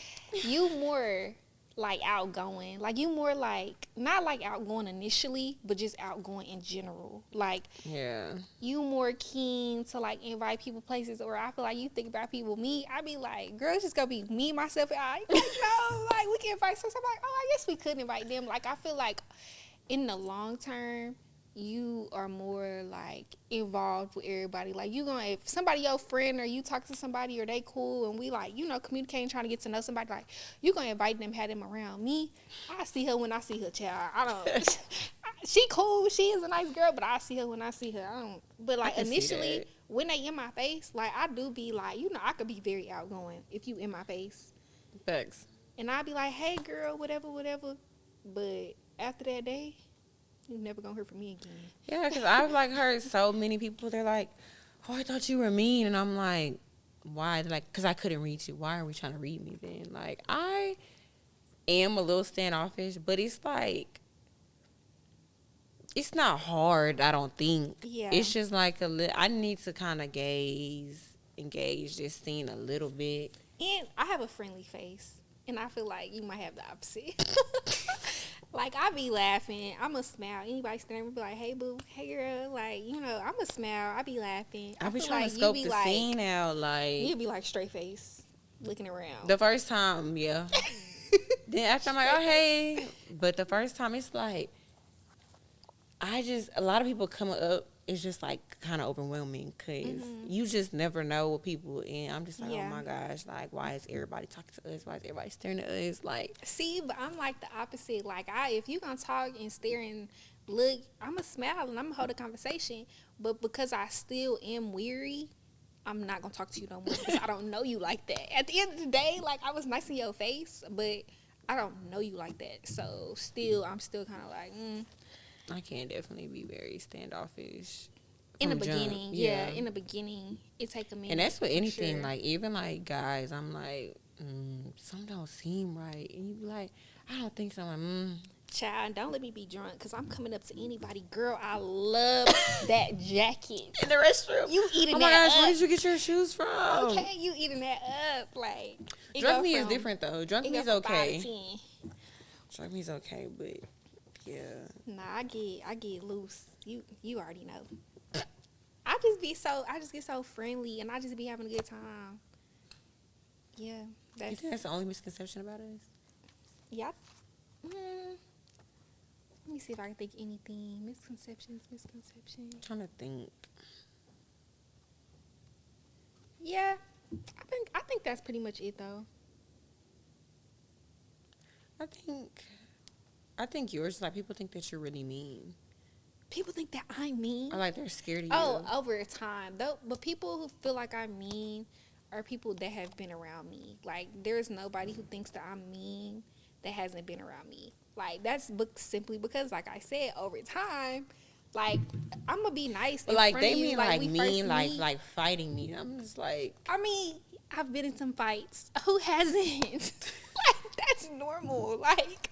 more like outgoing. Like you more like not like outgoing initially, but just outgoing in general. Like Yeah. you more keen to like invite people places, or I feel like you think about people. Me, I be like, girl, it's just gonna be me, myself, and I. Like, no, like we can invite some. I'm like, oh, I guess we could invite them. Like I feel like in the long term, you are more like involved with everybody. Like you gonna, if somebody your friend or you talk to somebody or they cool and we like, communicating, trying to get to know somebody, like you gonna invite them, have them around. Me, I see her when I see her, child. I don't. She cool, she is a nice girl, but I see her when I see her. I don't. But like initially, when they in my face, like I do be like, I could be very outgoing if you in my face. Facts. And I'd be like, hey girl, whatever. But after that day, you never gonna hear from me again. Yeah, because I've like heard so many people. They're like, "Oh, I thought you were mean," and I'm like, "Why?" They're like, "Because I couldn't read you. Why are we trying to read me then?" Like I am a little standoffish, but it's like it's not hard. I don't think. Yeah. It's just like I need to kind of engage, just seeing a little bit. And I have a friendly face, and I feel like you might have the opposite. Like, I be laughing. I'm going to smile. Anybody standing there be like, hey, boo, hey, girl. Like, I'm going to smile. I be laughing. I be feel trying like to scope you be the like, scene out. Like, you be like straight face, looking around. The first time, yeah. Then after I'm like, oh, hey. But the first time, it's like, a lot of people come up, it's just like kind of overwhelming because you just never know what people, and I'm just like, oh my gosh, like, why is everybody talking to us? Why is everybody staring at us? Like, see, but I'm like the opposite. Like, if you gonna talk and stare and look, I'm gonna smile and I'm gonna hold a conversation. But because I still am weary, I'm not gonna talk to you no more because I don't know you like that. At the end of the day, like, I was nice in your face, but I don't know you like that. So I'm still kind of like, I can definitely be very standoffish. In the beginning, in the beginning, it take a minute. And that's with anything, sure. like, even, like, guys, I'm like, some don't seem right. And you be like, I don't think so. I'm like, Child, don't let me be drunk because I'm coming up to anybody. Girl, I love that jacket. In the restroom. You eating that up. Oh, my gosh, where did you get your shoes from? Okay, you eating that up. Like, drunk me is different, though. Drunk me is okay. 5 to 10. Drunk me is okay, but, yeah. Nah, I get loose. You already know. I just get so friendly and I just be having a good time. Yeah, You think that's the only misconception about us? Yeah. Let me see if I can think anything. Misconceptions. I'm trying to think. Yeah, I think that's pretty much it though. I think yours is like people think that you're really mean. People think that I'm mean. Or like they're scared of you. Oh, over time though. But people who feel like I'm mean are people that have been around me. Like, there's nobody who thinks that I'm mean that hasn't been around me. Like, that's simply because, like I said, over time, like, I'm gonna be nice. But like they you, mean like mean, like fighting me. I'm just like, I mean, I've been in some fights. Who hasn't? Like, that's normal. Like,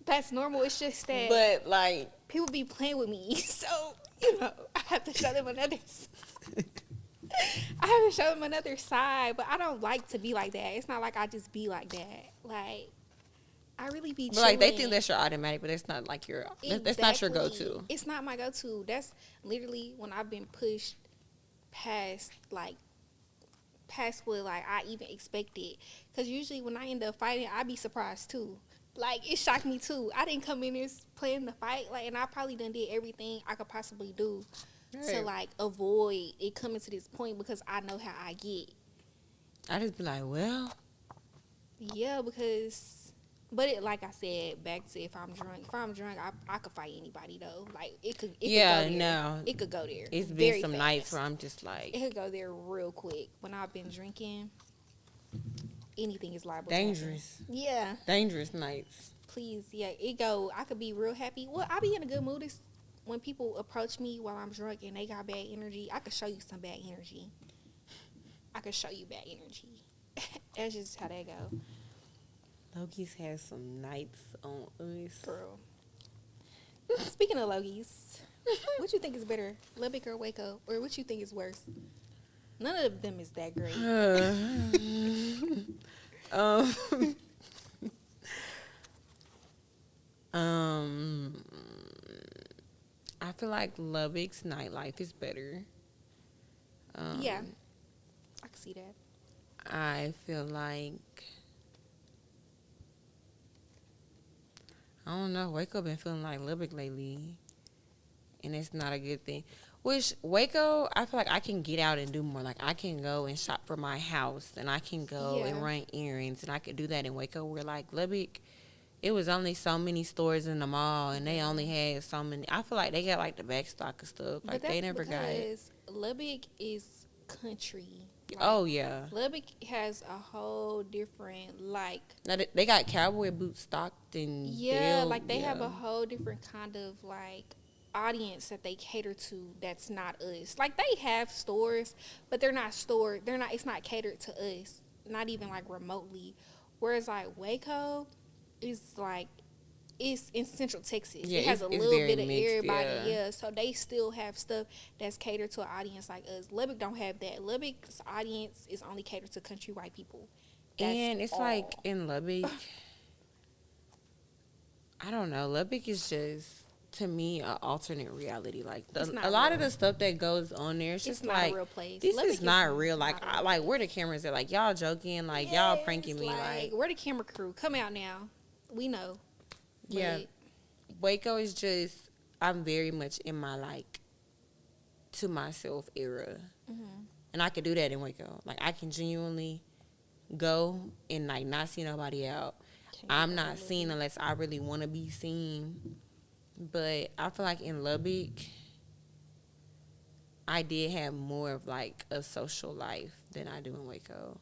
that's normal. It's just that. But like people be playing with me, so I have to show them another. I have to show them another side, but I don't like to be like that. It's not like I just be like that. Like, I really be. But like they think that's your automatic, but it's not like your. Exactly. That's not your go-to. It's not my go-to. That's literally when I've been pushed past what like I even expected. Because usually when I end up fighting, I be surprised too. Like, it shocked me too. I didn't come in there playing the fight, like, and I probably done did everything I could possibly do to like avoid it coming to this point because I know how I get. I just be like, well, yeah, because. But it, like I said, back to if I'm drunk, I could fight anybody though. Like it could go there. No, it could go there. It's been very some fast. nights where I'm just like, it could go there real quick. When I've been drinking, anything is liable. Dangerous. Yeah. Dangerous nights. please, yeah, it go. I could be real happy. Well, I be in a good mood. It's when people approach me while I'm drunk and they got bad energy. I could show you some bad energy. I could show you bad energy. That's just how that go. Loki's has some nights on us. Girl. Speaking of Logies, what you think is better, Lubbock or Waco? Or what you think is worse? None of them is that great. I feel like Lubbock's nightlife is better. Yeah, I can see that. I feel like, I don't know, Waco been feeling like Lubbock lately, and it's not a good thing. Which, Waco, I feel like I can get out and do more. Like, I can go and shop for my house, and I can go and run errands, and I could do that in Waco, where, like, Lubbock, it was only so many stores in the mall, and they only had so many. I feel like they got, like, the back stock of stuff. Like, they never got it. Lubbock is country. Like, Oh, yeah. Lubbock has a whole different, like... Now, they got cowboy boots stocked and... Yeah, like, they have a whole different kind of, like, audience that they cater to that's not us. Like, they have stores, but they're not stored. It's not catered to us. Not even, like, remotely. Whereas, like, Waco is, like... It's in Central Texas. Yeah, it has a little bit of mixed, everybody. Yeah, so they still have stuff that's catered to an audience like us. Lubbock don't have that. Lubbock's audience is only catered to country white people. And it's like in Lubbock, I don't know. Lubbock is just, to me, an alternate reality. Like a lot of the stuff that goes on there, it's just not like a real place. This is not real. Like where the cameras at? Like y'all joking? Like y'all pranking me? Like where the camera crew? Come out now. We know. Yeah, Waco is just, I'm very much in my, like, to myself era. And I could do that in Waco. Like, I can genuinely go and, like, not see nobody out. I'm not seen unless I really want to be seen. But I feel like in Lubbock, I did have more of, like, a social life than I do in Waco.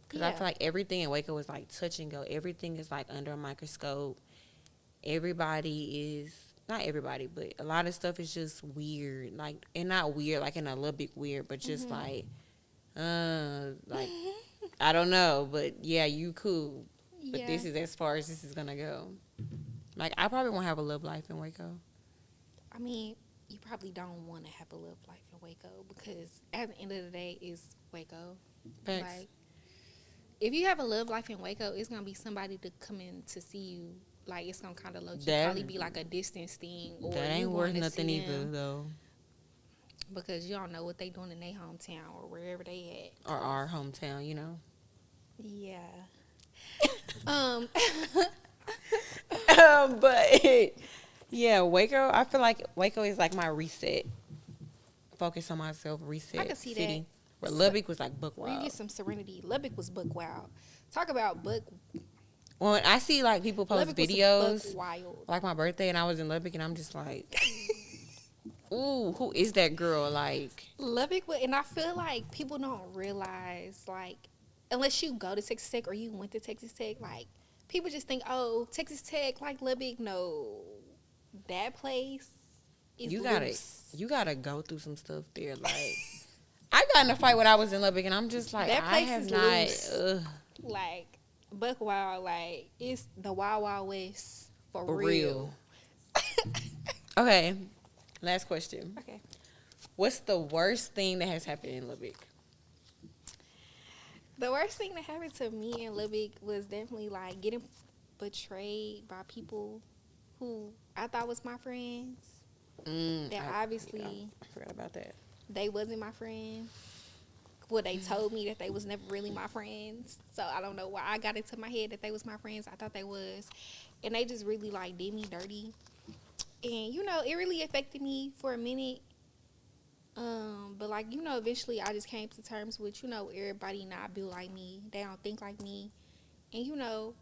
Because I feel like everything in Waco is, like, touch and go. Everything is, like, under a microscope. Everybody is, not everybody, but a lot of stuff is just weird. Like, and not weird, like in a little bit weird, but just like, I don't know, but yeah, you cool. But this is as far as this is going to go. Like, I probably won't have a love life in Waco. I mean, you probably don't want to have a love life in Waco because at the end of the day, it's Waco. Thanks. Like, if you have a love life in Waco, it's going to be somebody to come in to see you. Like, it's going to kind of low-key probably be like a distance thing. Or that ain't worth nothing either, though. Because you don't know what they doing in their hometown or wherever they at. Or our hometown, you know. Yeah. But, yeah, Waco, I feel like Waco is like my reset. Focus on myself, reset. I can see city. that. Where Lubbock was like book wild. Where you get some serenity. Lubbock was book wild. Talk about book. When I see like people post Lubbock videos, wild. like my birthday, and I was in Lubbock, and I'm just like, ooh, who is that girl? Like Lubbock, and I feel like people don't realize, like, unless you go to Texas Tech or you went to Texas Tech, like, people just think, oh, Texas Tech, like Lubbock. No, that place is you gotta go through some stuff there. Like, I got in a fight when I was in Lubbock, and I'm just like, that place I have is not, loose. Like, buck wild, like, it's the Wild Wild West for real. Okay, last question. Okay. What's the worst thing that has happened in Lubbock? The worst thing that happened to me in Lubbock was definitely, like, getting betrayed by people who I thought was my friends. Obviously, I forgot about that. They wasn't my friends. Well, they told me that they was never really my friends. So I don't know why I got into my head that they was my friends. I thought they was. And they just really, like, did me dirty. And, you know, it really affected me for a minute. But, like, you know, eventually I just came to terms with, you know, everybody not built like me. They don't think like me. And, you know,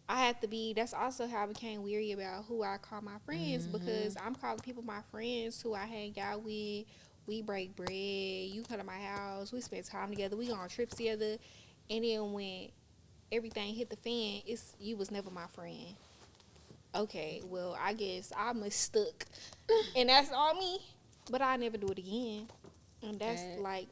I had to be, that's also how I became weary about who I call my friends. Because I'm calling people my friends who I hang out with. We break bread. You come to my house. We spend time together. We go on trips together. And then when everything hit the fan, you was never my friend. Okay, well, I guess I mistook, and that's on me. But I never do it again, and that's That like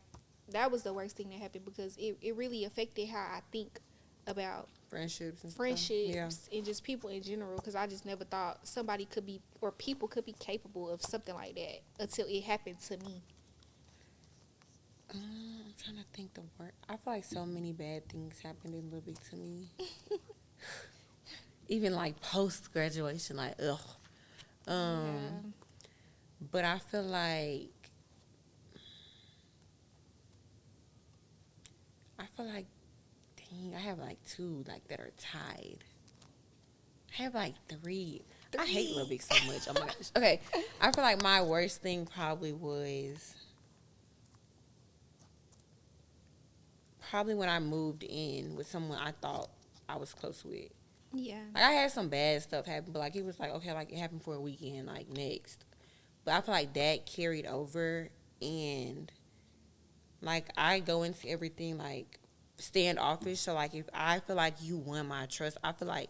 that was the worst thing that happened because it really affected how I think about friendships and stuff. Yeah. friendships and just people in general. Because I just never thought somebody could be or people could be capable of something like that until it happened to me. I'm trying to think the word. I feel like so many bad things happened in Libby to me. Even like post graduation, like ugh. Yeah. But I feel like dang, I have like two like that are tied. I have like three. I hate Lil Big so much. Oh my gosh. Okay. I feel like my worst thing probably was when I moved in with someone I thought I was close with. Yeah. Like I had some bad stuff happen, but like it was like okay, like it happened for a weekend, like next. But I feel like that carried over, and like I go into everything like standoffish. So like if I feel like you won my trust, I feel like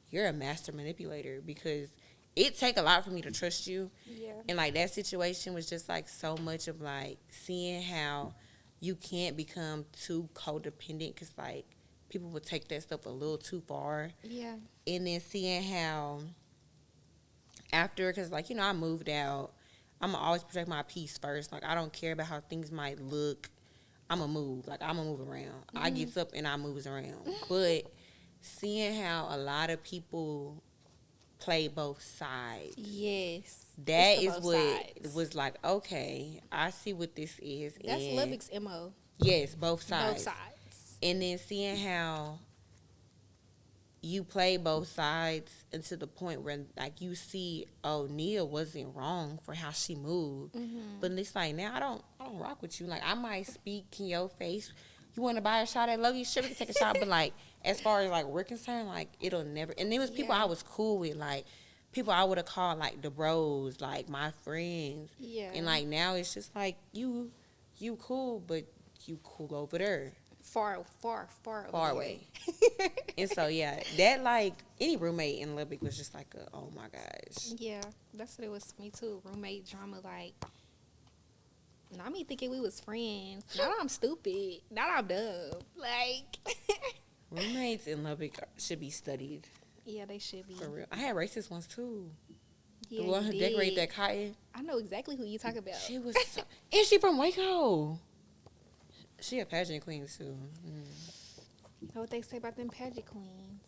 you're a master manipulator because it take a lot for me to trust you. Yeah. And like that situation was just like so much of like seeing how you can't become too codependent because like people would take that stuff a little too far. Yeah. And then seeing how after, because like, you know, I moved out, I'm going to always protect my peace first. Like, I don't care about how things might look. I'm going to move. Like, I'm going to move around. Mm-hmm. I gets up and I moves around. But seeing how a lot of people play both sides. Yes. That is what sides. was like, okay, I see what this is. That's and Lubbock's MO. yes, both sides. Both sides. And then seeing how you play both sides and to the point where like you see, oh, Nia wasn't wrong for how she moved. Mm-hmm. But it's like now I don't rock with you. Like I might speak in your face. You want to buy a shot at Love You? Sure, we can take a shot. But like as far as like we're concerned, like it'll never. And there was people I was cool with, like people I would have called like the bros, like my friends. Yeah. And like now it's just like you cool, but you cool over there. Far away. And so yeah, that like any roommate in Lubbock was just like a, oh my gosh. Yeah, that's what it was for me too. Roommate drama, like not me thinking we was friends. Not I'm stupid. Not I'm dumb. Like roommates in Lubbock should be studied. Yeah, they should be. For real. I had racist ones too. Yeah, the one who decorated that cotton. I know exactly who you talk about. She was so, and she from Waco. She a pageant queen too. Know what they say about them pageant queens.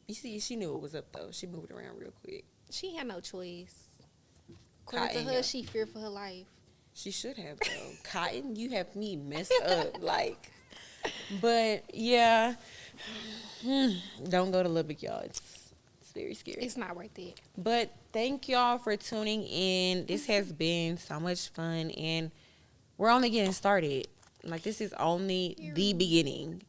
You see, she knew what was up though. She moved around real quick. She had no choice. According to her, she feared for her life. She should have though. Cotton, you have me messed up. Like, but yeah, don't go to Lubbock, y'all. It's very scary. It's not worth it. But thank y'all for tuning in. This has been so much fun, and we're only getting started. Like, this is only the beginning.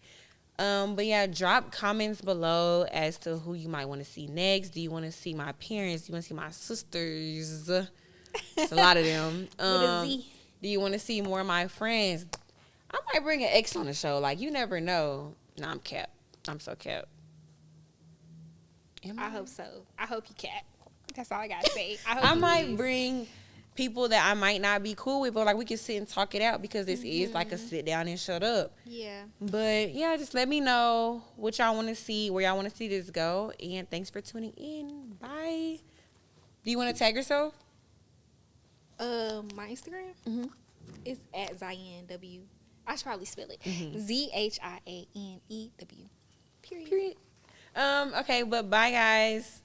But yeah, drop comments below as to who you might want to see next. Do you want to see my parents? Do you want to see my sisters? It's a lot of them. With a Z. Do you want to see more of my friends? I might bring an ex on the show. Like, you never know. Nah, I'm cap. I'm so cap. I hope so. I hope you cap. That's all I got to say. I might bring people that I might not be cool with, but like we can sit and talk it out because this is like a sit down and shut up. Yeah. But yeah, just let me know what y'all want to see, where y'all want to see this go, and thanks for tuning in. Bye. Do you want to tag yourself? My Instagram is at Zhianne W. I should probably spell it ZhianeW. Period. Okay, but bye guys.